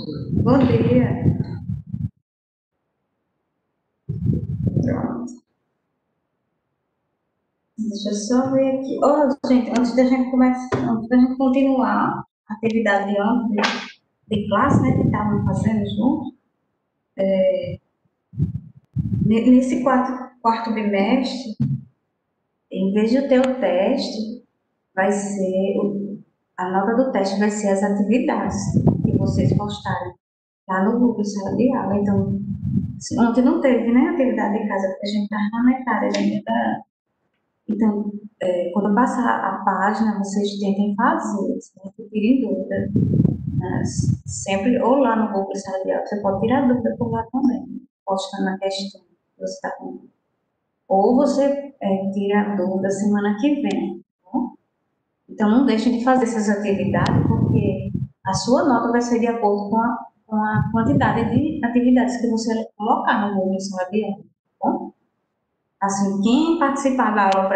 Bom dia. Pronto. Deixa eu só ver aqui. Oh, gente, antes da gente começar, antes da gente continuar a atividade de ontem de classe, né, que estavam fazendo juntos, nesse quarto bimestre, em vez de ter o teste, vai ser, a nota do teste vai ser as atividades que vocês postarem lá no Google Sala de Aula. Então, ontem não teve, né, atividade de casa, porque a gente estava na metade ainda. Então, quando passar a página, vocês tentem fazer, se não tirem dúvida. Sempre, ou lá no Google Sala de Aula, você pode tirar dúvida por lá também, postando a questão que você está com. Ou você tira a dúvida semana que vem. Tá? Então, não deixem de fazer essas atividades, porque a sua nota vai ser de acordo com a quantidade de atividades que você colocar no Google Sala de Aula. Tá bom? Assim, quem participar da aula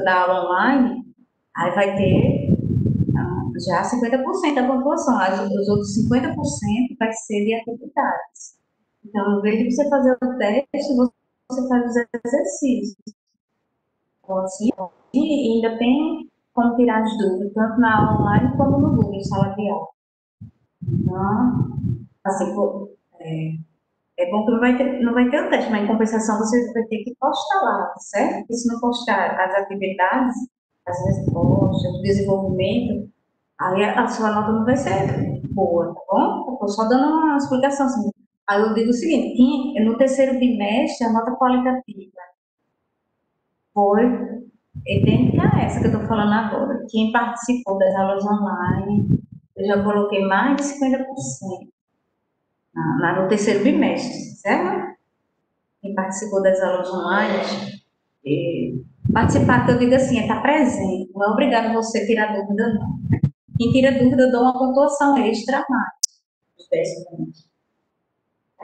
da aula online, aí vai ter já 50% da pontuação, os outros 50% vai ser de atividades. Então, em vez de você fazer o teste, você faz os exercícios. Então, assim, e ainda tem como tirar as dúvidas, tanto na aula online como no Google, sala de aula. Então, assim, é bom que não vai ter o teste, mas em compensação você vai ter que postar lá, certo? E se não postar as atividades, as respostas, o desenvolvimento, aí a sua nota não vai ser boa, tá bom? Eu estou só dando uma explicação assim. Aí eu digo o seguinte, no terceiro bimestre, a nota qualitativa foi idêntica a essa que eu estou falando agora. Quem participou das aulas online, eu já coloquei mais de 50% no terceiro bimestre, certo? Quem participou das aulas online, participar, que eu digo assim, é estar presente, não é obrigado você a tirar dúvida, não. Quem tira dúvida, eu dou uma pontuação extra a mais, os 10 pontos.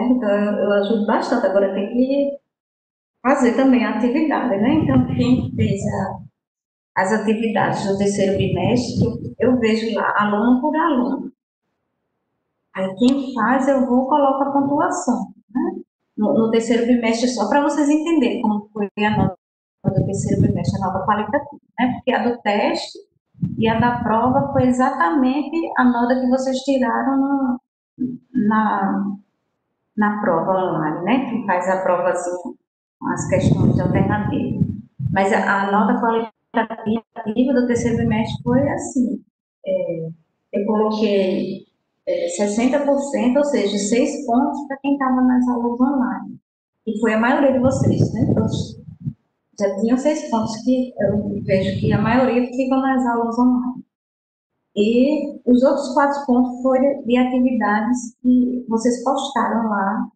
Então, eu ajudo bastante. Agora tem que fazer também a atividade, né? Então, quem fez as atividades do terceiro bimestre, eu vejo lá, aluno por aluno. Aí, quem faz, eu vou colocar a pontuação, né? No terceiro bimestre, só para vocês entenderem como foi a nota do terceiro bimestre, a nota qualitativa, né? Porque a do teste e a da prova foi exatamente a nota que vocês tiraram na, na prova online, né? Que faz a prova assim, as questões alternativas. Mas a nota qualitativa do terceiro bimestre foi assim. Eu coloquei 60%, ou seja, 6 pontos para quem estava nas aulas online. E foi a maioria de vocês, né? Todos já tinham 6 pontos, que eu vejo que a maioria ficam nas aulas online. E os outros 4 pontos foram de atividades que vocês postaram lá,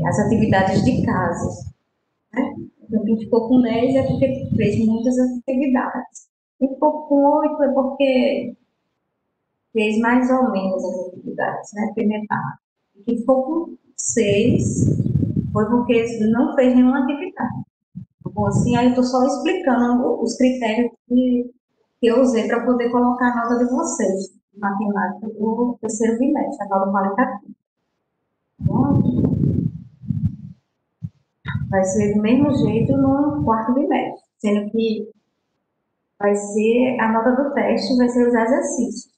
as atividades de casa. Né? Então, quem ficou com 10 é porque fez muitas atividades. Quem ficou com 8 é porque fez mais ou menos as atividades, né? Primeira parte. Quem ficou com 6 foi porque não fez nenhuma atividade. Bom, assim, aí eu estou só explicando os critérios que eu usei para poder colocar a nota de vocês, matemática do terceiro bimestre, a nota qualitativa. Bom, vai ser do mesmo jeito no quarto bimestre, sendo que vai ser a nota do teste, vai ser os exercícios.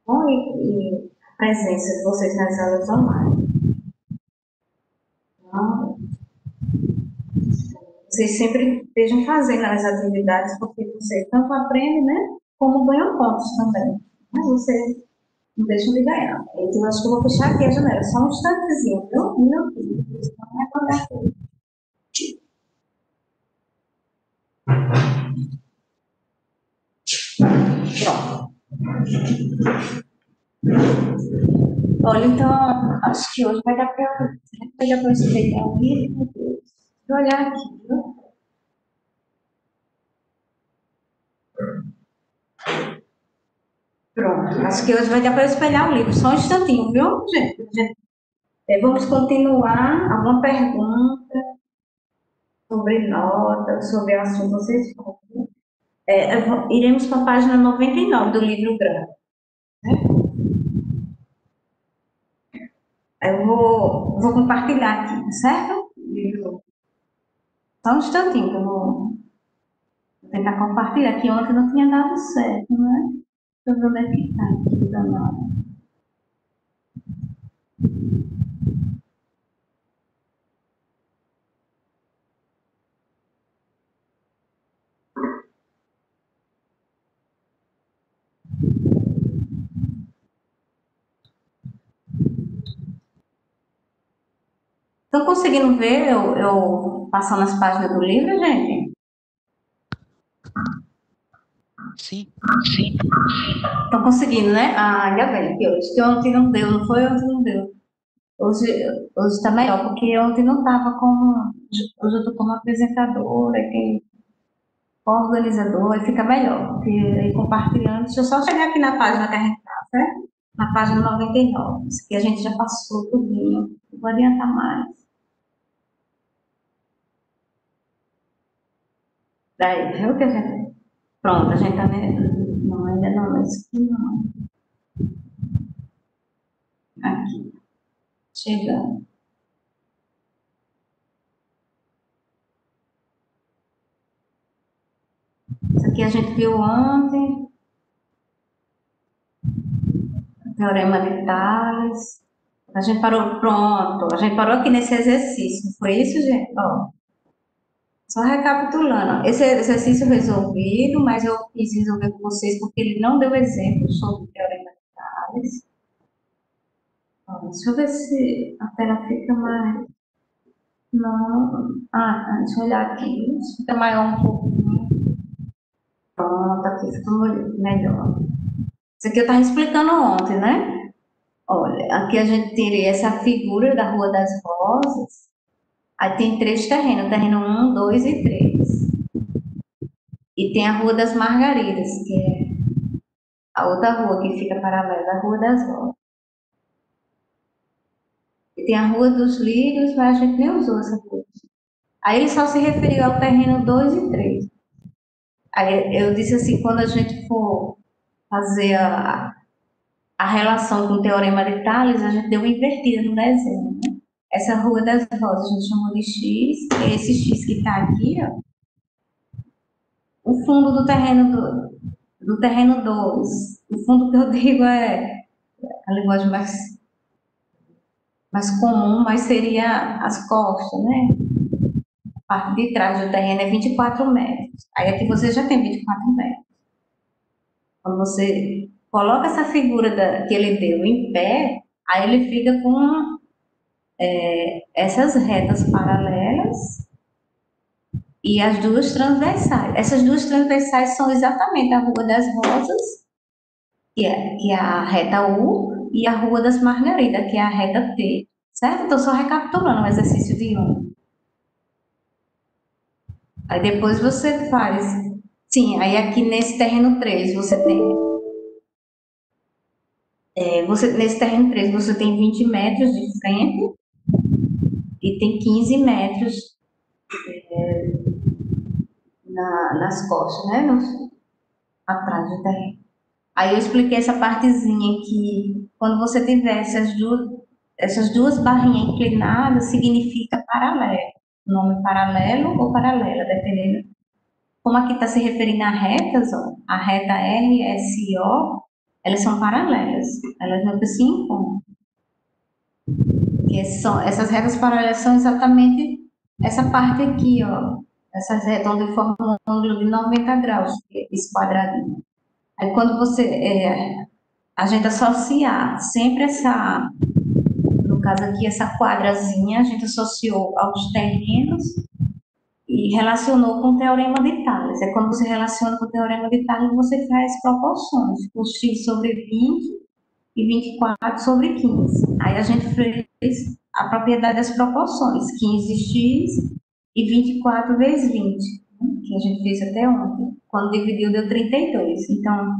Bom, e a presença de vocês nas aulas online. Então, vocês sempre estejam fazendo as atividades, porque você tanto aprende, né, como ganham pontos também. Mas você não deixam de ganhar. Então, eu acho que eu vou fechar aqui a janela, só um instantezinho, viu? Um minutinho. Não vai acordar tudo. Pronto. Olha, então, acho que hoje vai dar para explicar o livro. Vou olhar aqui, viu? Pronto, acho que hoje vai dar para espelhar o livro. Só um instantinho, viu, gente? Vamos continuar. Alguma pergunta sobre nota, sobre o assunto vocês iremos para a página 99 do livro grande. Né? Eu vou compartilhar aqui, tá certo? Só um instantinho que eu vou tentar compartilhar, que ontem não tinha dado certo, né? Deixa eu ver onde é que tá aqui, danado. Estão conseguindo ver eu passando as páginas do livro, gente? Sim, Estão conseguindo, né? Ah, ainda bem, que hoje, que ontem não deu, não foi ontem não deu. Hoje, hoje está melhor, porque ontem não estava como. Hoje eu estou como apresentadora, quem organizador, aí fica melhor, porque aí compartilhando. Deixa eu só chegar aqui na página que a gente está, certo? Na página 99. Isso aqui a gente já passou tudinho. Não vou adiantar mais. Daí, viu que a gente. Pronto, a gente tá vendo. Não, ainda não, isso aqui não. Aqui, chegando. Isso aqui a gente viu ontem, o Teorema de Tales. A gente parou, pronto, a gente parou aqui nesse exercício, não foi isso, gente? Ó, só recapitulando, esse exercício resolvido, mas eu quis resolver com vocês porque ele não deu exemplo sobre o Teorema de Tales. Ó, deixa eu ver se a tela fica mais. Não. Deixa eu olhar aqui. Fica maior um pouquinho. Pronto, aqui ficou melhor. Isso aqui eu estava explicando ontem, né? Olha, aqui a gente teria essa figura da Rua das Rosas. Aí tem três terrenos, terreno um, 2 e 3. E tem a Rua das Margaridas, que é a outra rua que fica paralela à Rua das Rosas. E tem a Rua dos Lírios, mas a gente nem usou essa rua. Aí ele só se referiu ao terreno 2 e 3. Aí eu disse assim, quando a gente for fazer a relação com o Teorema de Tales, a gente deu uma invertida no desenho, né? Essa Rua das Rosas a gente chamou de X, e esse X que está aqui, ó, o fundo do terreno 2. O fundo que eu digo é a linguagem mais comum, mas seria as costas, né? A parte de trás do terreno é 24 metros. Aí aqui você já tem 24 metros. Quando você coloca essa figura que ele deu em pé, aí ele fica com essas retas paralelas e as duas transversais. Essas duas transversais são exatamente a Rua das Rosas, que é a reta U, e a Rua das Margaridas, que é a reta T. Certo? Estou só recapitulando o exercício de ontem. Aí depois você faz. Sim, aí aqui nesse terreno 3 você tem. Nesse terreno 3 você tem 20 metros de frente e tem 15 metros nas costas, né? Atrás do terreno. Aí eu expliquei essa partezinha que quando você tiver essas duas barrinhas inclinadas, significa paralelo. Nome paralelo ou paralela, dependendo. Como aqui está se referindo a retas, ó, a reta R, S e O, elas são paralelas. Elas nunca se encontram. Essas retas paralelas são exatamente essa parte aqui, ó. Essas retas onde formam um ângulo de 90 graus, esse quadradinho. Aí quando a gente associar sempre no caso aqui, essa quadrazinha, a gente associou aos terrenos e relacionou com o Teorema de Tales. É quando você relaciona com o Teorema de Tales, você faz proporções, o x sobre 20 e 24 sobre 15. Aí a gente fez a propriedade das proporções, 15x e 24 vezes 20, né, que a gente fez até ontem. Quando dividiu, deu 32. Então,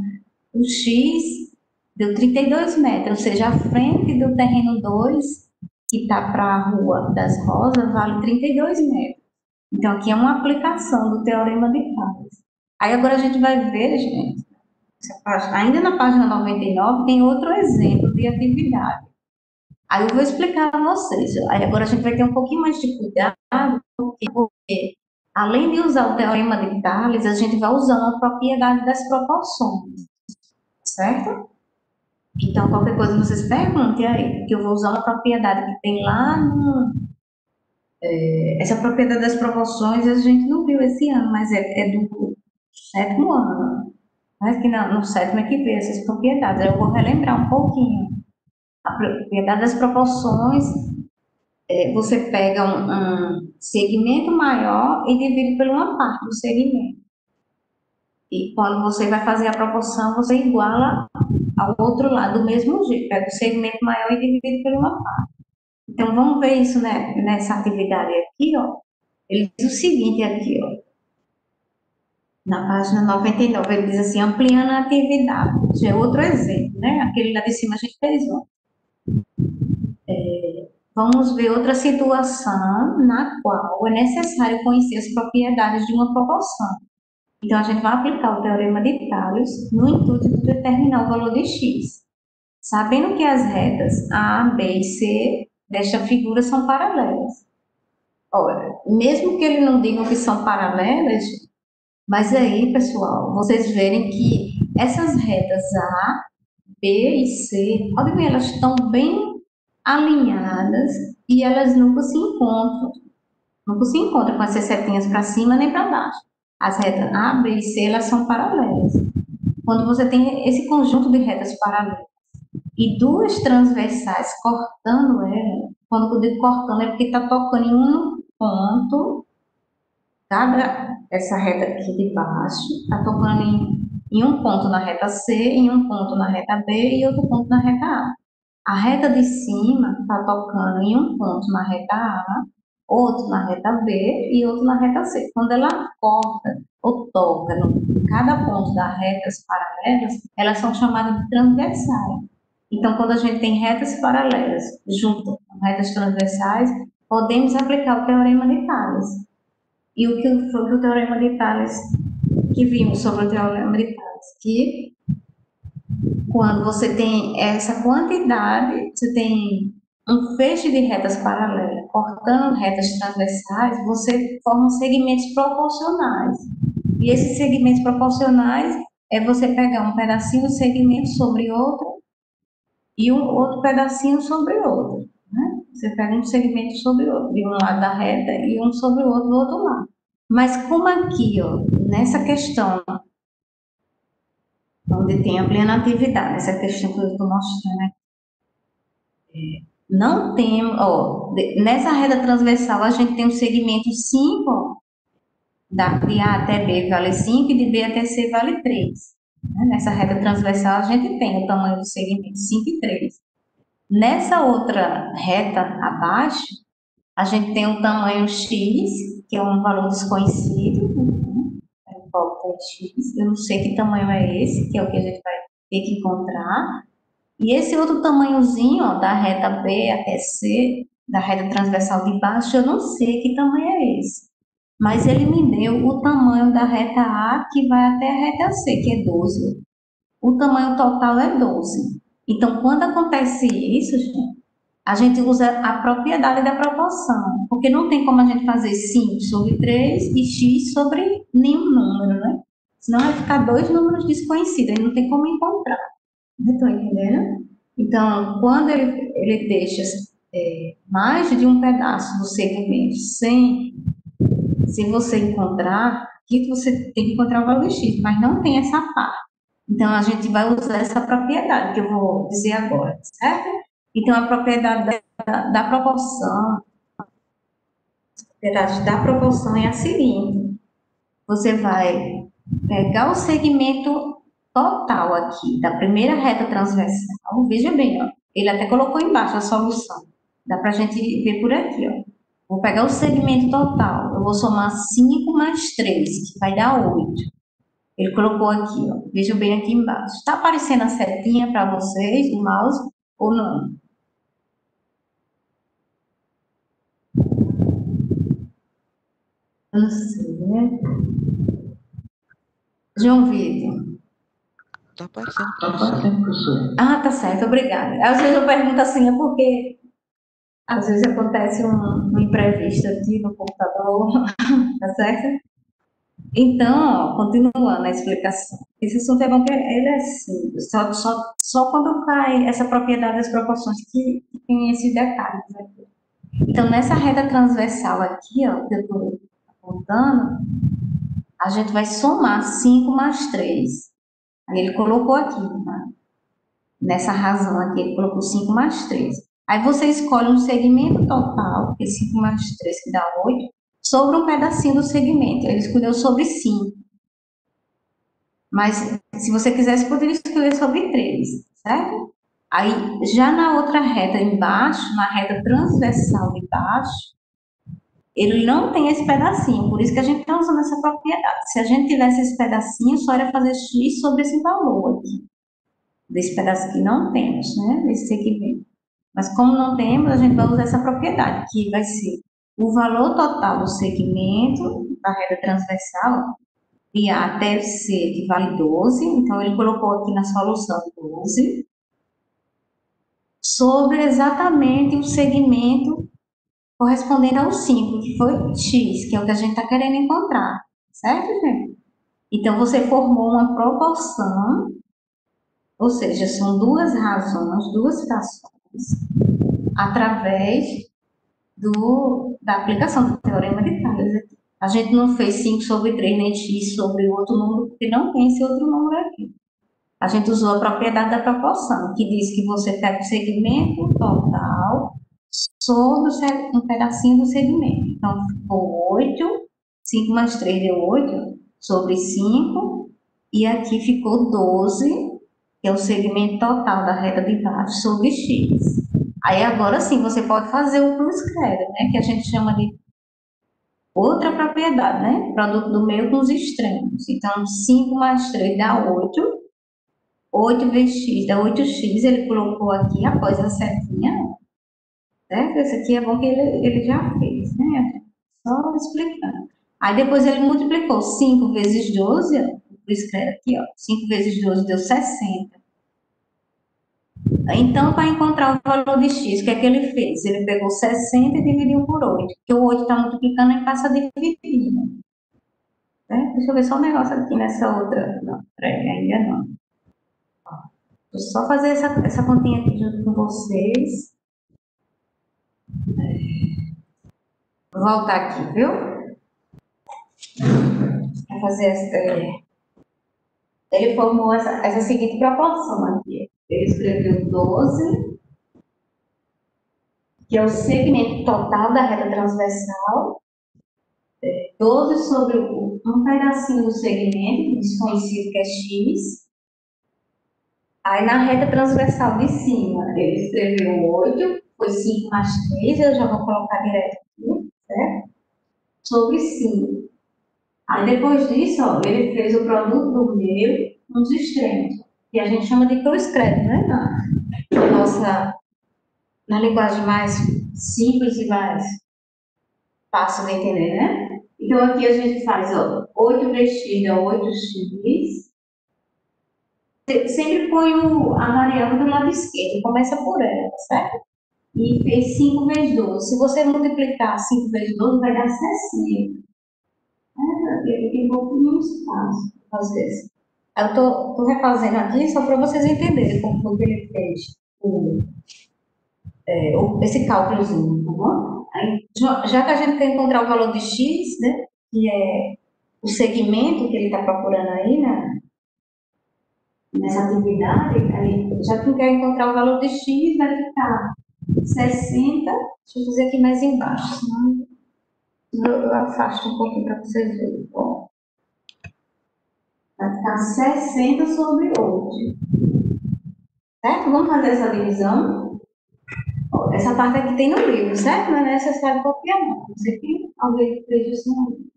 o X deu 32 metros, ou seja, a frente do terreno 2, que está para a Rua das Rosas, vale 32 metros. Então, aqui é uma aplicação do Teorema de Tales. Aí agora a gente vai ver, gente, ainda na página 99 tem outro exemplo de atividade. Aí eu vou explicar a vocês. Aí agora a gente vai ter um pouquinho mais de cuidado, porque além de usar o teorema de Tales, a gente vai usar a propriedade das proporções, certo? Então, qualquer coisa vocês perguntem aí, porque eu vou usar uma propriedade que tem lá no. Essa propriedade das proporções a gente não viu esse ano, mas é do sétimo ano. Mas que no sétimo é que vê essas propriedades. Aí eu vou relembrar um pouquinho. A propriedade das proporções, você pega um segmento maior e divide por uma parte do segmento. E quando você vai fazer a proporção, você iguala ao outro lado do mesmo jeito. Pega o segmento maior e divide por uma parte. Então, vamos ver isso, né, nessa atividade aqui, ó. Ele diz o seguinte aqui, ó. Na página 99, ele diz assim, ampliando a atividade. Já é outro exemplo, né? Aquele lá de cima a gente fez um. Vamos ver outra situação na qual é necessário conhecer as propriedades de uma proporção. Então, a gente vai aplicar o teorema de Tales no intuito de determinar o valor de x. Sabendo que as retas A, B e C desta figura são paralelas. Ora, mesmo que ele não diga que são paralelas, mas aí, pessoal, vocês verem que essas retas A, B e C, podem ver, elas estão bem alinhadas e elas nunca se encontram. Nunca se encontram com essas setinhas para cima nem para baixo. As retas A, B e C, elas são paralelas. Quando você tem esse conjunto de retas paralelas e duas transversais cortando ela, quando eu digo cortando é porque está tocando em um ponto, cada essa reta aqui de baixo está tocando em um ponto na reta C, em um ponto na reta B e outro ponto na reta A. A reta de cima está tocando em um ponto na reta A, outro na reta B e outro na reta C. Quando ela corta ou toca em cada ponto das retas paralelas, elas são chamadas de transversais. Então, quando a gente tem retas paralelas junto com retas transversais, podemos aplicar o teorema de Tales. E o que foi o teorema de Tales que vimos sobre o teorema de Tales? Que quando você tem essa quantidade, você tem um feixe de retas paralelas cortando retas transversais, você forma segmentos proporcionais. E esses segmentos proporcionais é você pegar um pedacinho do segmento sobre outro e um outro pedacinho sobre outro. Né? Você pega um segmento sobre outro, de um lado da reta e um sobre o outro do outro lado. Mas como aqui, ó, nessa questão, onde tem a plena atividade, essa questão que eu estou mostrando aqui, não tem, ó, nessa reta transversal a gente tem um segmento 5, de A até B vale 5 e de B até C vale 3. Nessa reta transversal a gente tem o tamanho do segmento 5 e 3. Nessa outra reta abaixo, a gente tem o tamanho x, que é um valor desconhecido, qual é x, eu não sei que tamanho é esse, que é o que a gente vai ter que encontrar. E esse outro tamanhozinho, ó, da reta B até C, da reta transversal de baixo, eu não sei que tamanho é esse. Mas ele me deu o tamanho da reta A, que vai até a reta C, que é 12. O tamanho total é 12. Então, quando acontece isso, a gente usa a propriedade da proporção, porque não tem como a gente fazer 5 sobre 3 e x sobre nenhum número, né? Senão vai ficar dois números desconhecidos, aí não tem como encontrar. Estão entendendo? Então, quando ele deixa mais de um pedaço do segmento sem você encontrar, aqui você tem que encontrar o valor x, mas não tem essa parte. Então, a gente vai usar essa propriedade que eu vou dizer agora, certo? Então, a propriedade da proporção, a propriedade da proporção é a seguinte: você vai pegar o segmento total aqui da primeira reta transversal, veja bem, ó, ele até colocou embaixo a solução, dá para a gente ver por aqui, ó. Vou pegar o segmento total, eu vou somar 5 mais 3, que vai dar 8. Ele colocou aqui, ó, veja bem aqui embaixo. Está aparecendo a setinha para vocês, o mouse, ou não? Eu não sei, né? João Vitor. Tá aparecendo, Tá professor. aparecendo, professor. Ah, tá certo, obrigada. Às vezes eu pergunto assim, é porque às vezes acontece um imprevisto aqui no computador, tá certo? Então, ó, continuando a explicação. Esse assunto é bom que ele é simples, só quando cai essa propriedade das proporções que tem esses detalhes aqui. Então, nessa reta transversal aqui, ó, que eu estou apontando, a gente vai somar 5 mais 3. Aí ele colocou aqui, né? Nessa razão aqui, ele colocou 5 mais 3. Aí você escolhe um segmento total, que é 5 mais 3 que dá 8, sobre um pedacinho do segmento. Ele escolheu sobre 5. Mas se você quisesse, poderia escolher sobre 3, certo? Aí, já na outra reta embaixo, na reta transversal de baixo, ele não tem esse pedacinho, por isso que a gente está usando essa propriedade. Se a gente tivesse esse pedacinho, só era fazer x sobre esse valor aqui. Desse pedaço que não temos, né? Desse segmento. Mas como não temos, a gente vai usar essa propriedade, que vai ser o valor total do segmento da reta transversal, e A deve ser que vale 12, então ele colocou aqui na solução 12, sobre exatamente o segmento correspondente ao 5, que foi x, que é o que a gente está querendo encontrar, certo, gente? Então você formou uma proporção, ou seja, são duas razões, duas frações, através da aplicação do teorema de Tales aqui. A gente não fez 5 sobre 3 nem x sobre outro número, porque não tem esse outro número aqui. A gente usou a propriedade da proporção, que diz que você pega o segmento total sobre um pedacinho do segmento. Então, ficou 8, 5 mais 3 deu 8, sobre 5, e aqui ficou 12, que é o segmento total da reta de baixo, sobre x. Aí agora sim, você pode fazer o cruz-credo, né, que a gente chama de outra propriedade, né, produto do meio com os extremos. Então, 5 mais 3 dá 8, 8 vezes x dá 8x, ele colocou aqui após a setinha, certo? Esse aqui é bom que ele já fez, né? Só explicando. Aí depois ele multiplicou 5 vezes 12, ó, escreve aqui, ó, 5 vezes 12 deu 60. Então, para encontrar o valor de x, o que é que ele fez? Ele pegou 60 e dividiu por 8, porque o 8 está multiplicando e passa a dividir, né? Deixa eu ver só um negócio aqui nessa outra. Não, peraí, ainda não. Vou só fazer essa continha aqui junto com vocês. Vou voltar aqui, viu? Vou fazer ele formou essa seguinte proporção aqui. Ele escreveu 12, que é o segmento total da reta transversal, 12 sobre um pedacinho do segmento, desconhecido que é x. Aí na reta transversal de cima, ele escreveu 8, foi 5 mais 3, eu já vou colocar direto aqui, certo? Sobre 5. Aí depois disso, ó, ele fez o produto do meio nos extremos, que a gente chama de cruz-credo, né? Na linguagem mais simples e mais fácil de entender, né? Então aqui a gente faz, ó, 8 vezes x dá 8x. Sempre põe a variável do lado esquerdo, começa por ela, certo? E fez 5 vezes 12. Se você multiplicar 5 vezes 12, vai dar 60. Ele tem um pouquinho de espaço, às vezes. Eu estou refazendo aqui só para vocês entenderem como foi que ele fez esse cálculozinho, tá bom? Aí, já que a gente quer encontrar o valor de x, né, que é o segmento que ele está procurando aí, né, nessa atividade, aí, já que quer encontrar o valor de x, vai ficar 60, deixa eu fazer aqui mais embaixo, senão eu afasto um pouquinho para vocês verem. Bom, vai ficar 60 sobre 8. Certo? Vamos fazer essa divisão. Essa parte aqui tem no livro, certo? Não é necessário copiar, não. Você que alguém fez isso no livro.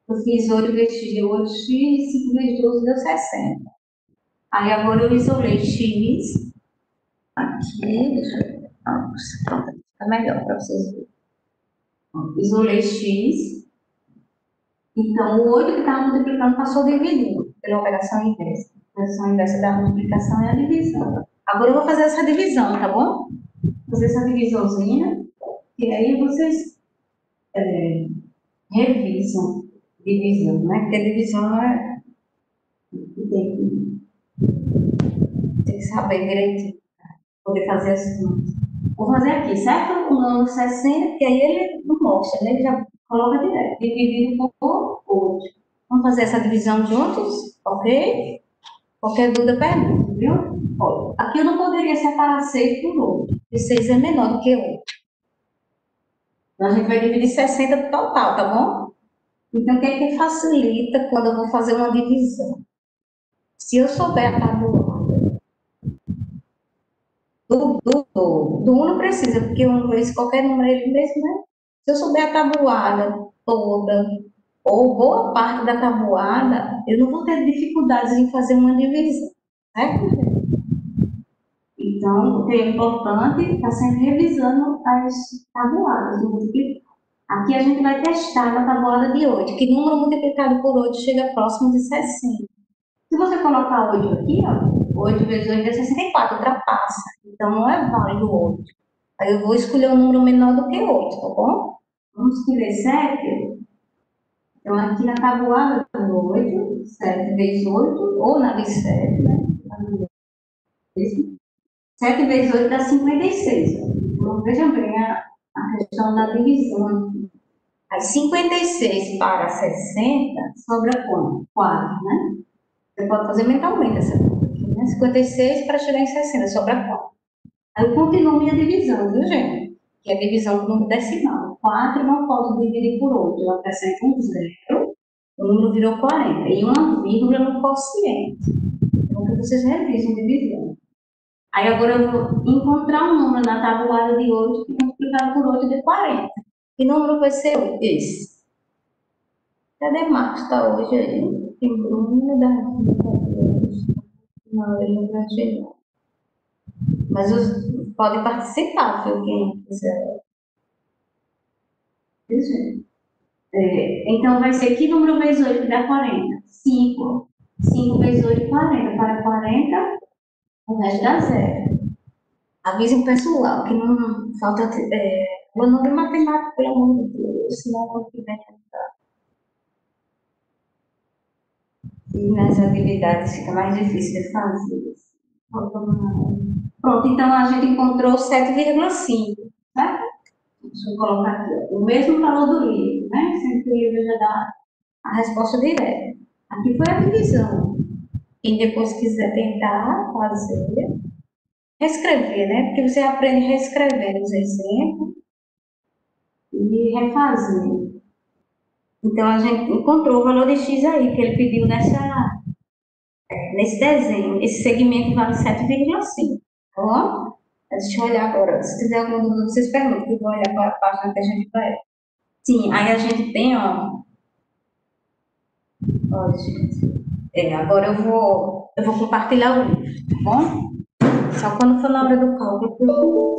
Eu fiz 8 vezes x deu 8x, 5 vezes 12 deu 60. Aí agora eu isolei x. Aqui, deixa eu ver. Pronto, fica melhor para vocês verem. Isolei x. Então, o 8 que estava multiplicando passou dividindo pela operação inversa. Fração inversa da multiplicação é a divisão. Agora eu vou fazer essa divisão, tá bom? Vou fazer essa divisãozinha, e aí vocês revisam divisão, né? Porque divisão tem que saber direitinho, poder fazer as contas. Vou fazer aqui, certo? O nono 60, que aí ele não mostra, né? Ele já coloca direto, dividido por 8. Vamos fazer essa divisão juntos, ok? Qualquer dúvida, pergunta, viu? Olha, aqui eu não poderia separar 6 por 8, porque 6 é menor do que 8. Então, a gente vai dividir 60 total, tá bom? Então, o que é que facilita quando eu vou fazer uma divisão? Se eu souber a tabuada do 1 não precisa, porque 1 vezes qualquer número é ele mesmo, né? Se eu souber a tabuada toda, ou boa parte da tabuada, eu não vou ter dificuldades em fazer uma divisão, certo? Então, é importante estar sempre revisando as tabuadas. Aqui a gente vai testar na tabuada de 8, que número multiplicado por 8 chega próximo de 60. Se você colocar 8 aqui, ó, 8 vezes 8 é 64, ultrapassa. Então, não é válido 8. Aí eu vou escolher um número menor do que 8, tá bom? Vamos escolher 7. Então, aqui na tabuada do 8, 7 vezes 8, ou na de 7, né? 7 vezes 8 dá 56. Então, vejam bem a questão da divisão. Aí, 56 para 60 sobra quanto? 4, né? Você pode fazer mentalmente essa conta aqui, né? 56 para chegar em 60, sobra 4. Aí eu continuo minha divisão, viu, gente? Que é a divisão do número decimal. 4 não posso dividir por 8. Eu acrescento um zero, o número virou 40. E uma vírgula no quociente. Então, que vocês revisam divisão. Aí agora eu vou encontrar um número na tabuada de 8 que multiplicado por 8 de 40. Que número vai ser esse? Cadê Marcos? Está hoje aí? Tem Bruno da Não, ele não vai chegar. Mas pode participar, viu? Quem quiser. Então vai ser que número vezes 8 que dá 40? 5. 5 vezes 8, 40. Para 40, o resto dá zero. Avise o pessoal que não falta. O nome matemático, pelo amor de Deus, senão não tiver. E nas atividades fica mais difícil de fazer. Pronto, então a gente encontrou 7,5, certo? Deixa eu colocar aqui, ó, o mesmo valor do livro, né? Sempre o livro já dá a resposta direta. Aqui foi a divisão. Quem depois quiser tentar fazer, reescrever, né? Porque você aprende reescrevendo os exemplos e refazendo. Então, a gente encontrou o valor de X aí, que ele pediu nesse desenho. Esse segmento vale 7,5, tá bom? Deixa eu olhar agora. Se tiver alguma dúvida, vocês perguntam, que eu vou olhar qual é a página que a gente vai. Sim, aí a gente tem, ó, gente. Agora eu vou compartilhar o livro, tá bom? Só quando for na hora do cálculo.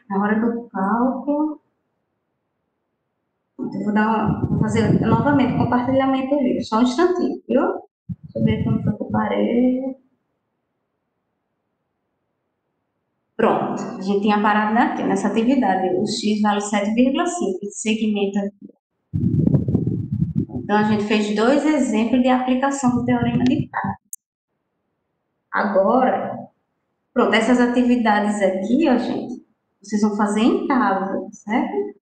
Na hora do cálculo. Eu vou fazer novamente o compartilhamento do livro. Só um instantinho, viu? Deixa eu ver como foi que eu parei. Pronto, a gente tinha parado aqui nessa atividade. O X vale 7,5, esse segmento aqui. Então, a gente fez 2 exemplos de aplicação do teorema de Tales. Agora, pronto, essas atividades aqui, ó, gente, vocês vão fazer em casa, certo?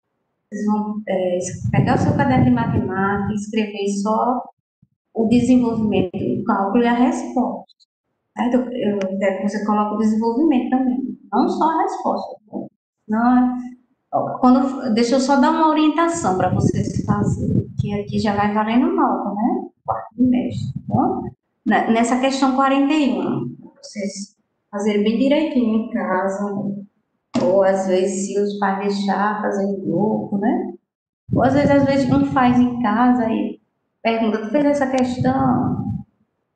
Vocês vão pegar o seu caderno de matemática e escrever só o desenvolvimento do cálculo e a resposta. Certo? Eu quero que você coloque o desenvolvimento também, não só a resposta. Tá? Não, deixa eu só dar uma orientação para vocês fazerem, que aqui já vai valendo nota, né? Quarto trimestre, tá bom? Nessa questão 41, vocês fazerem bem direitinho em casa, ou às vezes, se os pais deixar, fazer em grupo, né? Ou às vezes um faz em casa e pergunta, tu fez essa questão?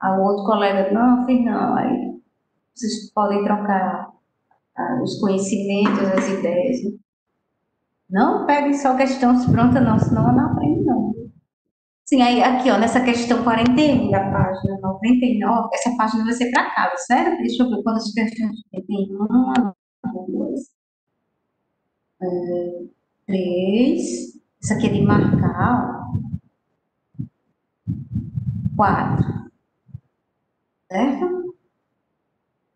Aí o outro colega, não, fiz não. Aí vocês podem trocar os conhecimentos, as ideias. Né? Não peguem só questões prontas, não, senão eu não aprendo, não. Sim, aí aqui, ó, nessa questão 41 da página 99, essa página vai ser para casa, certo? Deixa eu ver quantas questões tem. Uma, duas, três. Essa aqui é de marcar, ó, quatro, certo?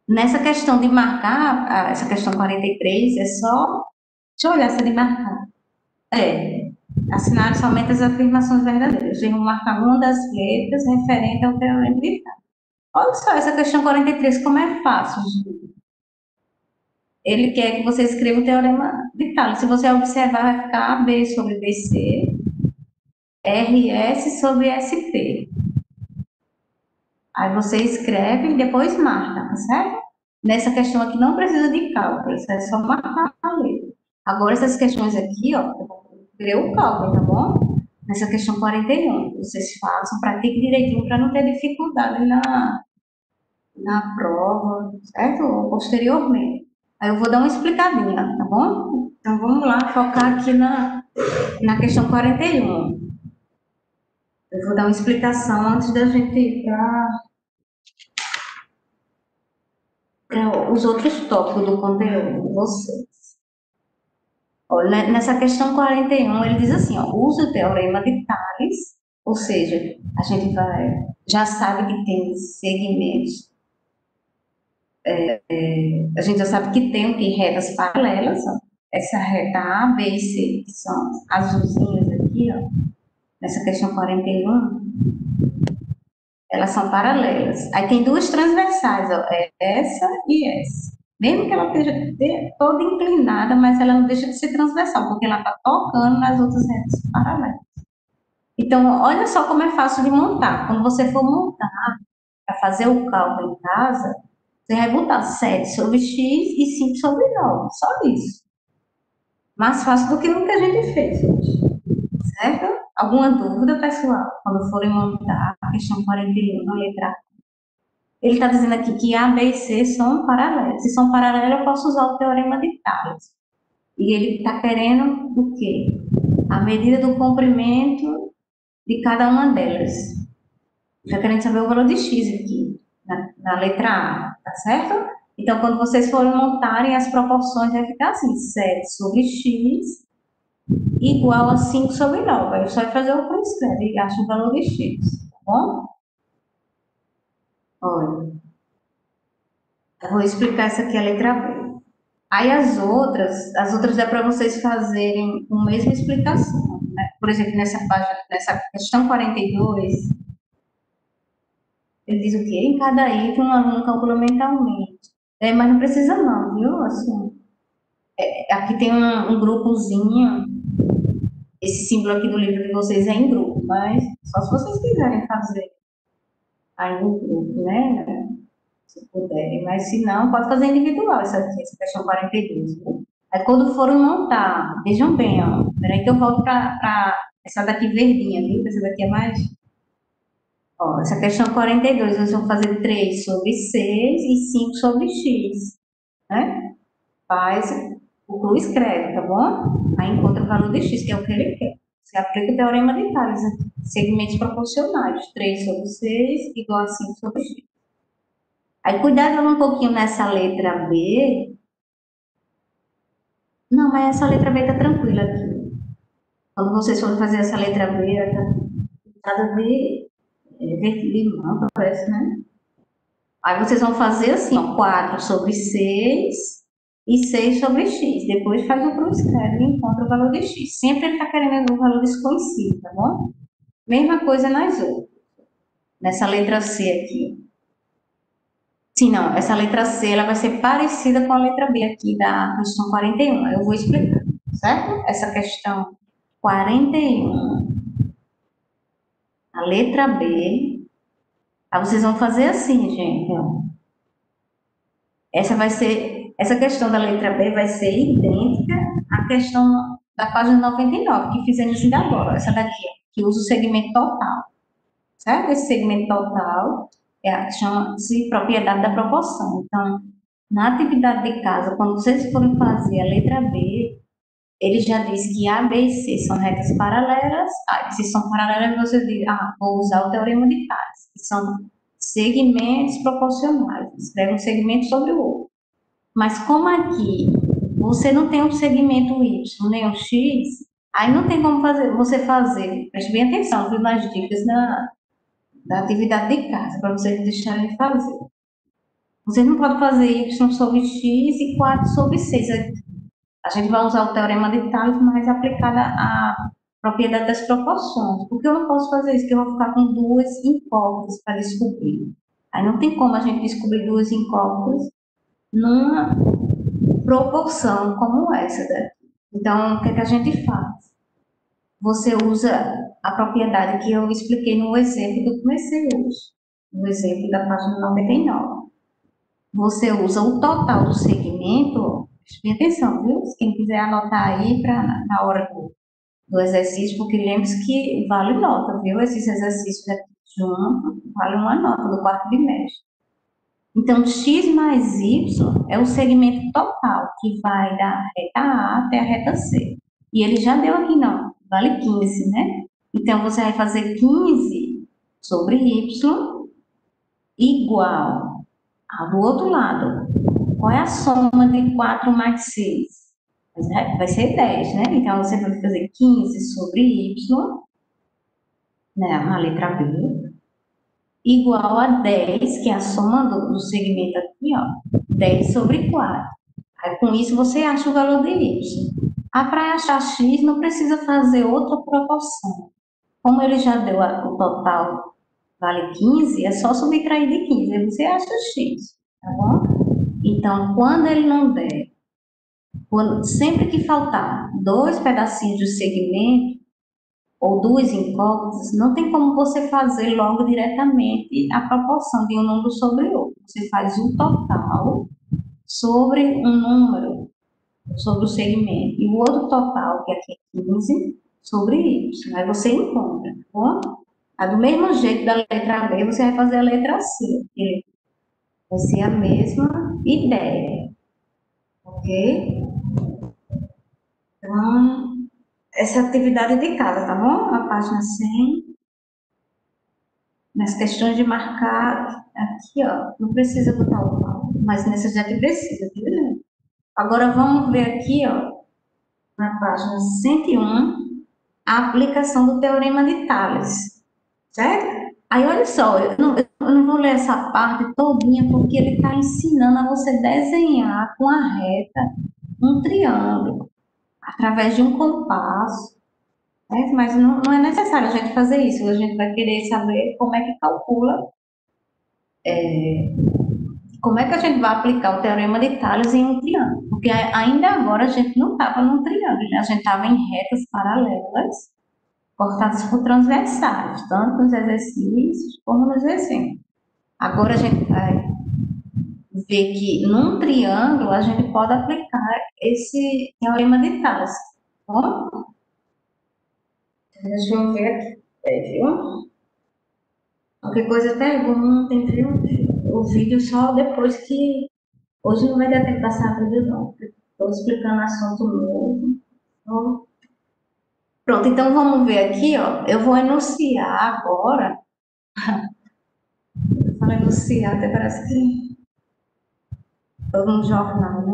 Nessa questão de marcar, essa questão 43 é só. Deixa eu olhar se é de marcar. É. Assinar somente as afirmações verdadeiras. Eu vou marcar uma das letras referente ao teorema de Tales. Olha só, essa questão 43, como é fácil, gente. Ele quer que você escreva o teorema de Tales. Se você observar, vai ficar AB sobre BC, RS sobre SP. Aí você escreve e depois marca, tá certo? Nessa questão aqui não precisa de cálculo, isso é só marcar a letra. Agora, essas questões aqui, ó, eu vou ver o cálculo, tá bom? Nessa questão 41, vocês façam, pratiquem direitinho para não ter dificuldade na prova, certo? Ou posteriormente. Aí eu vou dar uma explicadinha, tá bom? Então vamos lá, focar aqui na questão 41. Eu vou dar uma explicação antes da gente ir para os outros tópicos do conteúdo de vocês. Ó, nessa questão 41, ele diz assim, ó, usa o teorema de Tales, ou seja, a gente já sabe que tem segmentos, a gente já sabe que tem retas paralelas, ó, essa reta A, B e C, que são azulzinhas aqui, ó, nessa questão 41, elas são paralelas. Aí tem duas transversais, ó, é essa e essa. Mesmo que ela esteja toda inclinada, mas ela não deixa de ser transversal, porque ela está tocando nas outras retas paralelas. Então, olha só como é fácil de montar. Quando você for montar, para fazer o cálculo em casa, você vai botar 7 sobre x e 5 sobre 9. Só isso. Mais fácil do que o que a gente fez, gente. Certo? Alguma dúvida, pessoal? Quando forem montar a questão 41 na letra A? Ele está dizendo aqui que A, B e C são paralelos. Se são paralelos, eu posso usar o teorema de Tales. E ele está querendo o quê? A medida do comprimento de cada uma delas. Está querendo saber o valor de x aqui, na letra A, tá certo? Então, quando vocês forem montarem as proporções, vai ficar assim, 7 sobre x igual a 5 sobre 9. Aí só vai fazer o escreve e acha o valor de x, tá bom? Olha, eu vou explicar essa aqui, a letra B. Aí as outras é para vocês fazerem a mesma explicação, né? Por exemplo, nessa página, nessa questão 42, ele diz o quê? Em cada item, um aluno calcula mentalmente. Mas não precisa não, viu? Assim, aqui tem um grupozinho, esse símbolo aqui do livro de vocês é em grupo, mas só se vocês quiserem fazer aí no grupo, né? Se puderem, mas se não, pode fazer individual essa aqui, essa questão 42, viu? Aí quando forem montar, vejam bem, ó, peraí que eu volto para essa daqui verdinha, viu? Essa daqui é mais. Ó, essa questão 42, nós vamos fazer 3 sobre 6 e 5 sobre x, né? Faz o que escreve, tá bom? Aí encontra o valor de x, que é o que ele quer. Você aplica o teorema de Tales aqui. Segmentos proporcionais, 3 sobre 6 igual a 5 sobre x. Aí cuidado um pouquinho nessa letra B. Não, mas essa letra B tá tranquila aqui. Quando vocês forem fazer essa letra B, ela tá nada B, verde limão, parece, né? Aí vocês vão fazer assim, ó, 4 sobre 6 e 6 sobre x. Depois faz o escreve e encontra o valor de x. Sempre ele está querendo um valor desconhecido, tá bom? Mesma coisa nas outras. Nessa letra C aqui. Sim, não. Essa letra C ela vai ser parecida com a letra B aqui da questão 41. Eu vou explicar, certo? Essa questão 41, a letra B. Aí vocês vão fazer assim, gente, ó. Essa questão da letra B vai ser idêntica à questão da página 99, que fizemos ainda agora. Essa daqui, que usa o segmento total. Certo? Esse segmento total chama-se propriedade da proporção. Então, na atividade de casa, quando vocês forem fazer a letra B, ele já diz que A, B e C são retas paralelas. Se são paralelas, você diz, vou usar o teorema de Tales, que são segmentos proporcionais. Escreve um segmento sobre o outro. Mas como aqui você não tem um segmento Y nem um X, aí não tem como você fazer. Preste bem atenção, viu, nas dicas da atividade de casa, para vocês deixarem de fazer. Você não pode fazer Y sobre X e 4 sobre 6. A gente vai usar o teorema de Tales, mas aplicada à propriedade das proporções. Porque eu não posso fazer isso, porque eu vou ficar com duas incógnitas para descobrir. Aí não tem como a gente descobrir duas incógnitas numa proporção como essa daqui. Então, o que é que a gente faz? Você usa a propriedade que eu expliquei no exemplo do comecei hoje, no exemplo da página 99. Você usa o total do segmento, preste atenção, viu? Quem quiser anotar aí na hora do exercício, porque lembre-se que vale nota, viu? Esses exercícios aqui junto, vale uma nota do quarto bimestre. Então, x mais y é o segmento total, que vai da reta A até a reta C. E ele já deu aqui, não, vale 15, né? Então, você vai fazer 15 sobre y igual do outro lado. Qual é a soma de 4 mais 6? Vai ser 10, né? Então, você vai fazer 15 sobre y, né, na letra B, igual a 10, que é a soma do segmento aqui, ó, 10 sobre 4. Aí, com isso, você acha o valor de y. Para achar x, não precisa fazer outra proporção. Como ele já deu o total, vale 15, é só subtrair de 15, aí você acha x, tá bom? Então, quando ele não der, sempre que faltar dois pedacinhos do segmento, ou duas incógnitas, não tem como você fazer logo diretamente a proporção de um número sobre o outro. Você faz um total sobre um número, sobre o segmento, e o outro total, que aqui é 15, sobre y. Aí você encontra, tá bom? Do mesmo jeito da letra B, você vai fazer a letra C, que vai ser a mesma ideia, ok? Então, essa é a atividade de casa, tá bom? Na página 100. Nas questões de marcar, aqui, ó, não precisa botar o pau, mas nessas daqui precisa, tá vendo? Agora vamos ver aqui, ó, na página 101, a aplicação do teorema de Tales, certo? Aí, olha só, eu não vou ler essa parte todinha, porque ele está ensinando a você desenhar com a reta um triângulo, através de um compasso, certo? Mas não é necessário a gente fazer isso, a gente vai querer saber como é que calcula, como é que a gente vai aplicar o teorema de Tales em um triângulo? Porque ainda agora a gente não estava num triângulo, né? A gente estava em retas paralelas, cortadas por transversais, tanto nos exercícios como nos exemplos. Agora a gente vai ver que num triângulo a gente pode aplicar esse teorema de Tales. Tá bom? Deixa eu ver aqui, viu? Qualquer coisa perguntem, viu? O vídeo só depois que... Hoje não vai dar tempo de passar vídeo, não. Estou explicando assunto novo. Então, pronto, então vamos ver aqui, ó. Eu vou enunciar agora. Eu falo enunciar, até parece que estou num jornal, né?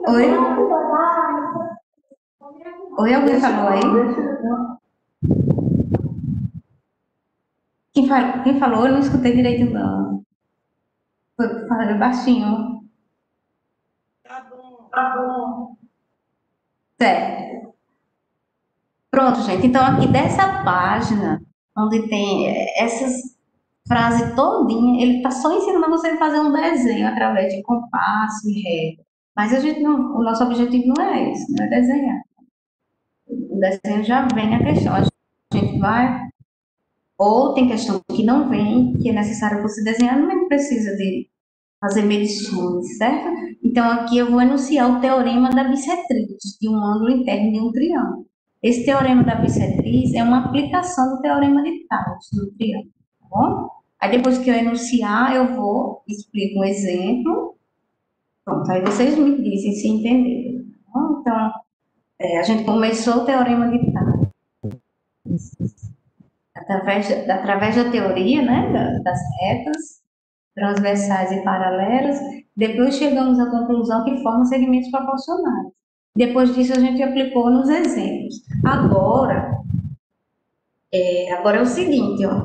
Oi? Oi, alguém falou aí? Quem falou? Eu não escutei direito, não. Falei baixinho. Tá bom. Certo. Pronto, gente. Então, aqui dessa página, onde tem essas frases todinha, ele está só ensinando você a fazer um desenho através de compasso e régua. Mas a gente não, o nosso objetivo não é esse, não é desenhar. O desenho já vem a questão. A gente vai, ou tem questão que não vem, que é necessário você desenhar, não precisa de fazer medições, certo? Então, aqui eu vou enunciar o teorema da bissetriz, de um ângulo interno de um triângulo. Esse teorema da bissetriz é uma aplicação do teorema de Tales no triângulo, tá bom? Aí, depois que eu enunciar, eu vou explicar um exemplo Pronto, aí vocês me dizem se entenderam. Então, a gente começou o teorema de Tales através da teoria, né, das retas transversais e paralelas. Depois chegamos à conclusão que formam segmentos proporcionais. Depois disso, a gente aplicou nos exemplos. Agora é o seguinte, ó,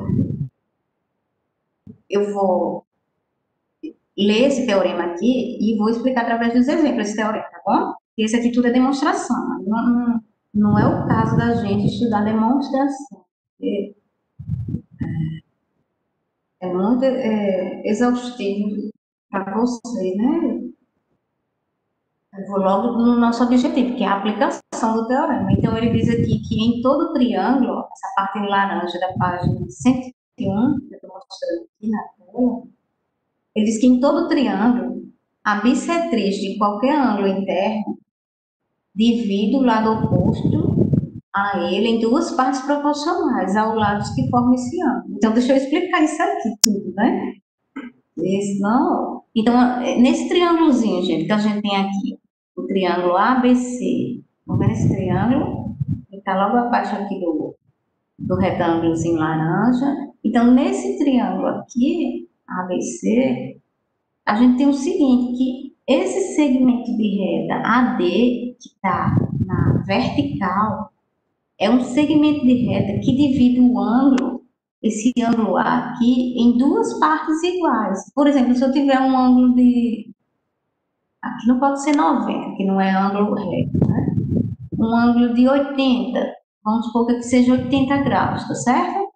eu vou ler esse teorema aqui e vou explicar através dos exemplos esse teorema, tá bom? Esse aqui tudo é demonstração, não é o caso da gente estudar demonstração. É muito exaustivo para você, né? Eu vou logo no nosso objetivo, que é a aplicação do teorema. Então, ele diz aqui que em todo triângulo, ó, essa parte em laranja da página 101, que eu estou mostrando aqui na tela, ele diz que em todo triângulo, a bissetriz de qualquer ângulo interno divide o lado oposto a ele em duas partes proporcionais ao lado que formam esse ângulo. Então, deixa eu explicar isso aqui tudo, né? Esse, não. Então, nesse triângulozinho, gente, que a gente tem aqui, o triângulo ABC, vamos ver nesse triângulo, que está logo abaixo aqui do retângulozinho laranja. Então, nesse triângulo aqui, ABC, a gente tem o seguinte, que esse segmento de reta AD, que está na vertical, é um segmento de reta que divide o ângulo, esse ângulo A aqui, em duas partes iguais. Por exemplo, se eu tiver um ângulo de... Aqui não pode ser 90, que não é ângulo reto, né? Um ângulo de 80, vamos supor que aqui seja 80 graus, tá certo?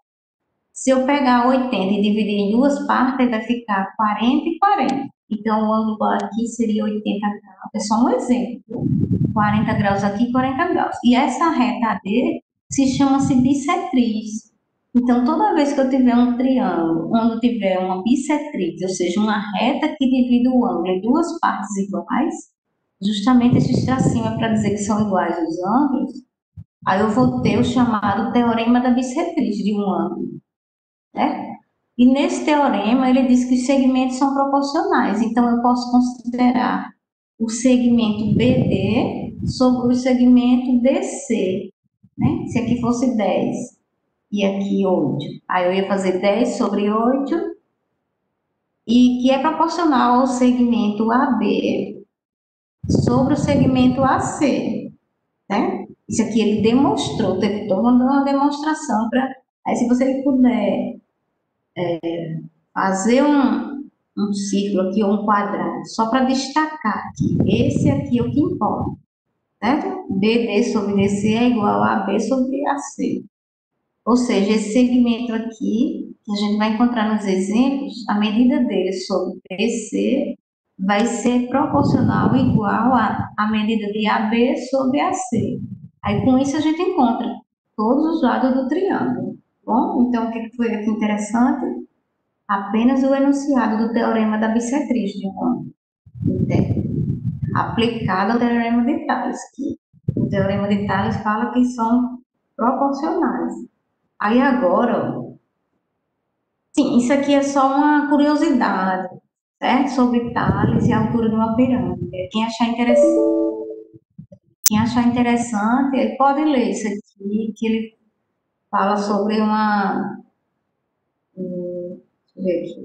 Se eu pegar 80 e dividir em duas partes, vai ficar 40 e 40. Então, o ângulo aqui seria 80 graus. É só um exemplo. 40 graus aqui, 40 graus. E essa reta AD se chama-se bissetriz. Então, toda vez que eu tiver um triângulo onde tiver uma bissetriz, ou seja, uma reta que divide o ângulo em duas partes iguais, justamente esse tracinho é para dizer que são iguais os ângulos, aí eu vou ter o chamado teorema da bissetriz de um ângulo, né? E nesse teorema, ele diz que os segmentos são proporcionais, então eu posso considerar o segmento BD sobre o segmento DC, né? Se aqui fosse 10 e aqui 8, aí eu ia fazer 10 sobre 8, e que é proporcional ao segmento AB sobre o segmento AC, né? Isso aqui ele demonstrou, teve toda uma demonstração para... Aí, se você puder fazer um círculo aqui, ou um quadrado, só para destacar que esse aqui é o que importa, certo? BD sobre DC é igual a AB sobre AC. Ou seja, esse segmento aqui, que a gente vai encontrar nos exemplos, a medida dele sobre BC vai ser proporcional igual à medida de AB sobre AC. Aí, com isso, a gente encontra todos os lados do triângulo. Bom, então, o que foi aqui interessante? Apenas o enunciado do teorema da bissetriz de um ângulo aplicado ao teorema de Tales, que o teorema de Tales fala que são proporcionais. Aí agora, sim, isso aqui é só uma curiosidade, certo? Sobre Tales e a altura de uma pirâmide. Quem achar interessante, ele pode ler isso aqui, que ele fala sobre o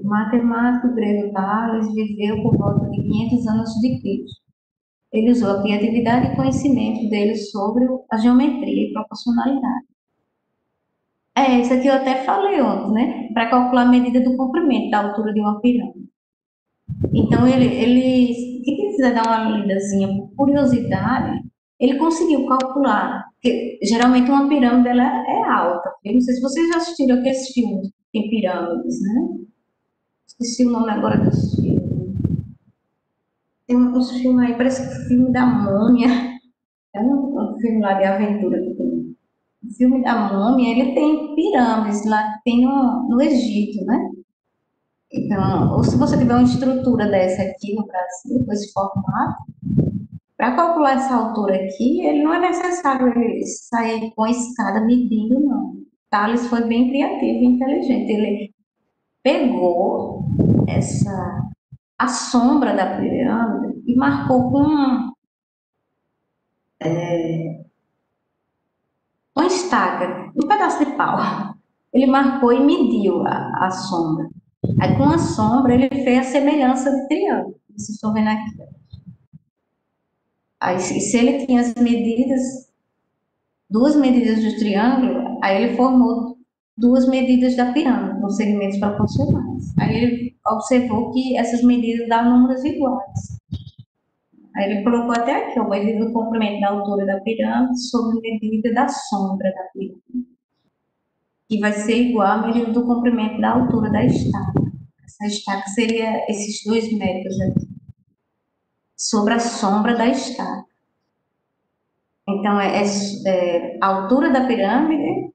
matemático grego Tales viveu por volta de 500 anos de Cristo. Ele usou a criatividade e conhecimento dele sobre a geometria e proporcionalidade. Isso aqui eu até falei ontem, né? Para calcular a medida do comprimento da altura de uma pirâmide. Então, quem quiser dar uma lidazinha por curiosidade, ele conseguiu calcular, porque geralmente uma pirâmide ela é alta. Eu não sei se vocês já assistiram aqueles filmes que tem pirâmides, né? Esqueci o nome agora dos filmes. Tem uns filmes aí, parece que o filme da Múmia. É um filme lá de aventura que tem. O filme da Múmia, ele tem pirâmides lá que tem no Egito, né? Então, ou se você tiver uma estrutura dessa aqui no Brasil, com esse formato, para calcular essa altura aqui, ele não é necessário ele sair com a escada medindo, não. Thales foi bem criativo e inteligente. Ele pegou essa a sombra da pirâmide e marcou com estaca, um pedaço de pau. Ele marcou e mediu a sombra. Aí com a sombra ele fez a semelhança de triângulo. Vocês estão vendo aqui. Aí se ele tinha as medidas, duas medidas do triângulo, aí ele formou duas medidas da pirâmide, nos segmentos proporcionais. Aí ele observou que essas medidas davam números iguais. Aí ele colocou até aqui, a medida do comprimento da altura da pirâmide sobre a medida da sombra da pirâmide, que vai ser igual à medida do comprimento da altura da estaca. Essa estaca seria esses 2 metros aqui, sobre a sombra da estaca. Então, é a altura da pirâmide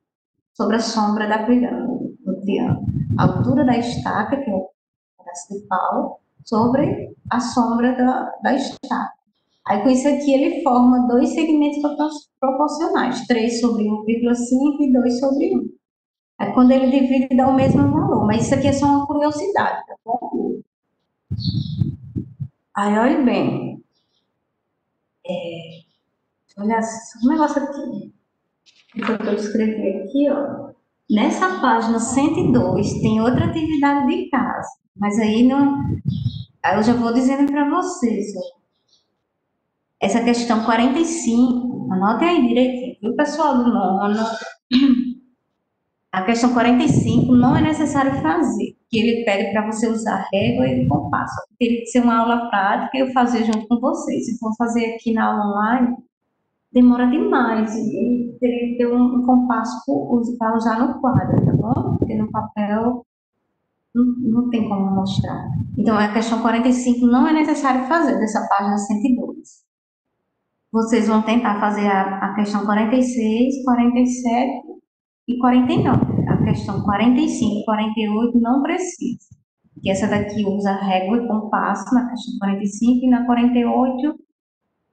sobre a sombra da pirâmide, no triângulo. A altura da estaca, que é o pedaço de pau, sobre a sombra da estaca. Aí, com isso aqui, ele forma dois segmentos proporcionais, 3 sobre 1,5 e 2 sobre 1. Aí, quando ele divide, dá o mesmo valor. Mas isso aqui é só uma curiosidade, tá bom? Aí, olha bem. Olha só, um negócio aqui. Que eu escrevi aqui, ó. Nessa página 102 tem outra atividade de casa. Mas aí não. Aí eu já vou dizendo para vocês, ó. Essa questão 45, anotem aí direitinho, viu, pessoal do nono? A questão 45 não é necessário fazer, que ele pede para você usar régua e compasso. Teria que ser uma aula prática e eu fazer junto com vocês. Se for fazer aqui na aula online, demora demais. E teria que ter um compasso para usar no quadro, tá bom? Porque no papel não tem como mostrar. Então, a questão 45 não é necessário fazer, dessa página 102. Vocês vão tentar fazer a questão 46, 47 e 49. A questão 45 e 48 não precisa. Porque essa daqui usa régua e compasso na questão 45 e na 48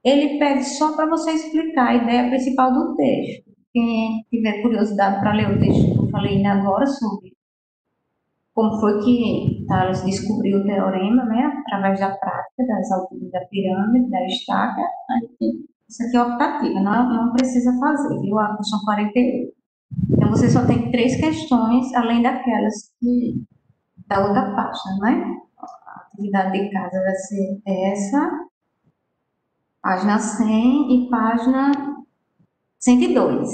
ele pede só para você explicar a ideia principal do texto. Quem tiver curiosidade para ler o texto que eu falei ainda agora sobre como foi que Tales descobriu o teorema, né, através da prática das alturas da pirâmide, da estaca, isso aqui é optativa, não precisa fazer, viu? A questão 48. Então, você só tem 3 questões, além daquelas da outra página, né? A atividade de casa vai ser essa, página 100 e página 102.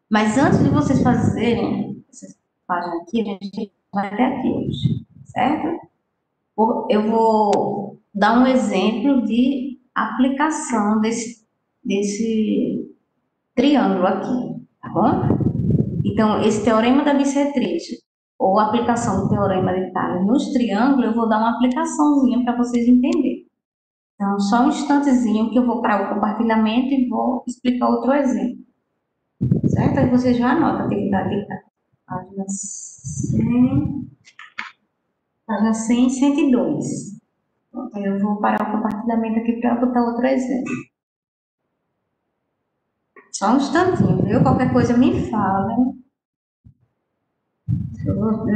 Mas antes de vocês fazerem essa página aqui, a gente vai até aqui hoje, certo? Eu vou dar um exemplo de aplicação desse triângulo aqui, tá bom? Então, esse teorema da bissetriz, ou a aplicação do teorema de Tales nos triângulos, eu vou dar uma aplicaçãozinha para vocês entenderem. Então, só um instantezinho que eu vou para o compartilhamento e vou explicar outro exemplo. Certo? Aí você já anota a atividade de Tales. Página 100 e 102. Então, eu vou parar o compartilhamento aqui para botar outro exemplo. Só um instantinho, viu? Qualquer coisa me fala.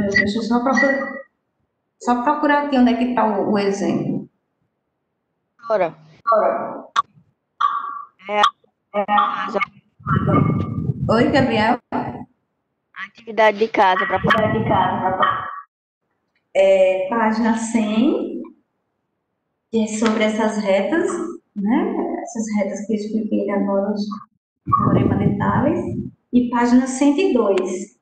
Deixa eu só procurar aqui onde é que está o exemplo. Ora, é Oi, Gabriel. a atividade de casa para poder. Página 100, que é sobre essas retas, né? Essas retas que eu expliquei agora, o teorema de Tales. E página 102.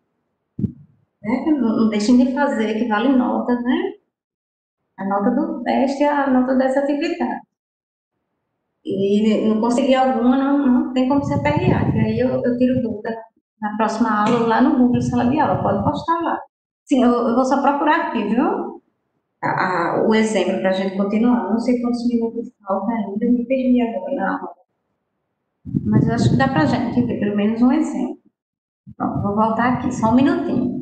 Né? Não deixem de fazer, que vale nota, né? A nota do teste é a nota dessa atividade. E não conseguir alguma, não tem como você pegar. Que aí eu tiro dúvida na próxima aula lá no Google Sala de Aula. Pode postar lá. Sim, eu vou só procurar aqui, viu? O exemplo para a gente continuar. Não sei quantos minutos falta ainda, me perdi agora na aula. Mas eu acho que dá para a gente ver pelo menos um exemplo. Pronto, vou voltar aqui, só um minutinho.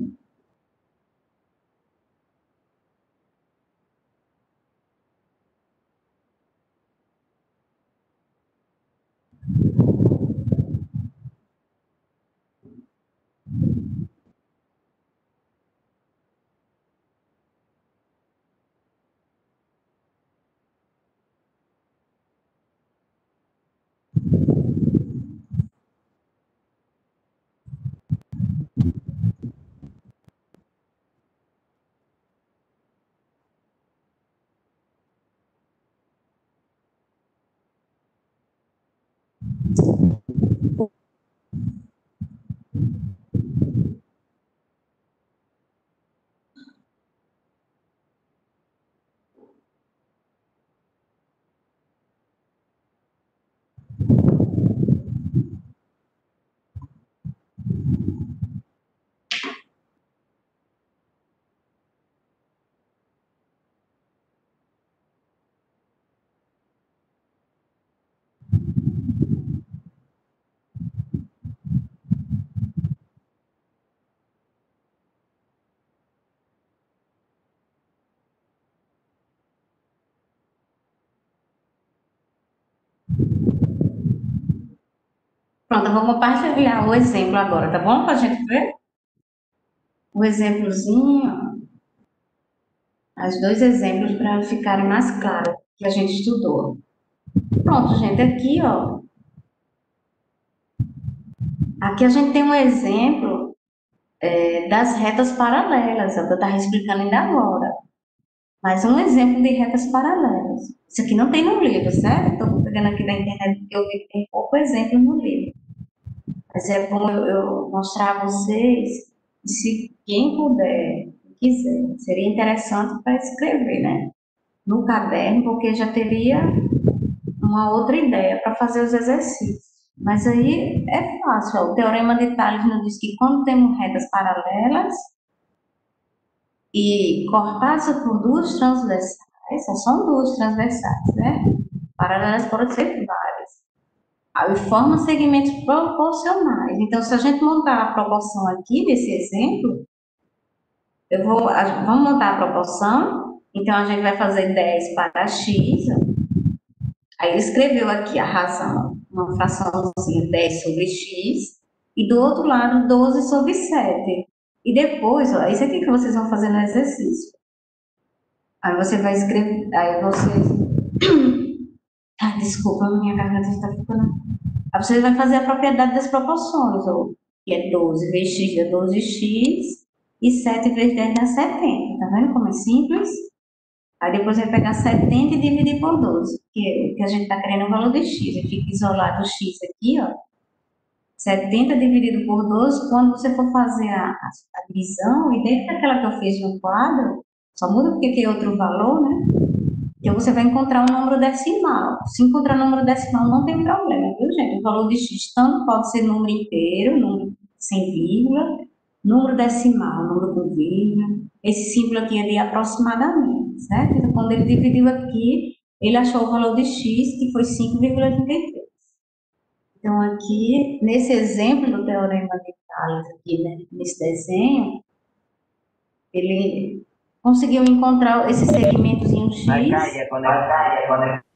Pronto, eu vou compartilhar o exemplo agora, tá bom? Para a gente ver o exemplozinho, os dois exemplos para ficarem mais claros que a gente estudou. Pronto, gente, aqui, ó. Aqui a gente tem um exemplo das retas paralelas, é o que eu estava explicando ainda agora. Mas um exemplo de retas paralelas. Isso aqui não tem no livro, certo? Estou pegando aqui da internet porque eu vi que tem pouco exemplo no livro. Mas é bom eu mostrar a vocês, e se quem puder, quiser, seria interessante para escrever, né? No caderno, porque já teria uma outra ideia para fazer os exercícios. Mas aí é fácil, ó. O teorema de Tales nos diz que quando temos retas paralelas e cortadas por duas transversais, só são duas transversais, né? Paralelas podem ser várias. Aí forma segmentos proporcionais. Então, se a gente montar a proporção aqui desse exemplo, vamos montar a proporção. Então, a gente vai fazer 10 para x. Aí ele escreveu aqui a razão, uma fraçãozinha 10 sobre x, e do outro lado 12 sobre 7. E depois, ó, isso aqui que vocês vão fazer no exercício. Aí você vai escrever, aí vocês... Ah, desculpa, minha garganta está ficando... Aí você vai fazer a propriedade das proporções, ó, que é 12 vezes x dá 12x, e 7 vezes 10 dá 70. Tá vendo como é simples? Aí depois vai pegar 70 e dividir por 12, que a gente está querendo é o valor de x. E fica isolado o x aqui, ó. 70 dividido por 12, quando você for fazer a divisão, e dentro daquela que eu fiz no quadro, só muda porque tem outro valor, né? Então você vai encontrar um número decimal. Se encontrar um número decimal, não tem problema, viu, gente? O valor de x tanto pode ser número inteiro, número sem vírgula, número decimal, número com vírgula. Esse símbolo aqui é de aproximadamente, certo? Então, quando ele dividiu aqui, ele achou o valor de x, que foi 5,33. Então, aqui, nesse exemplo do teorema de Tales, aqui, né, nesse desenho, ele conseguiu encontrar esse segmentozinho x. Vai cair a conexão.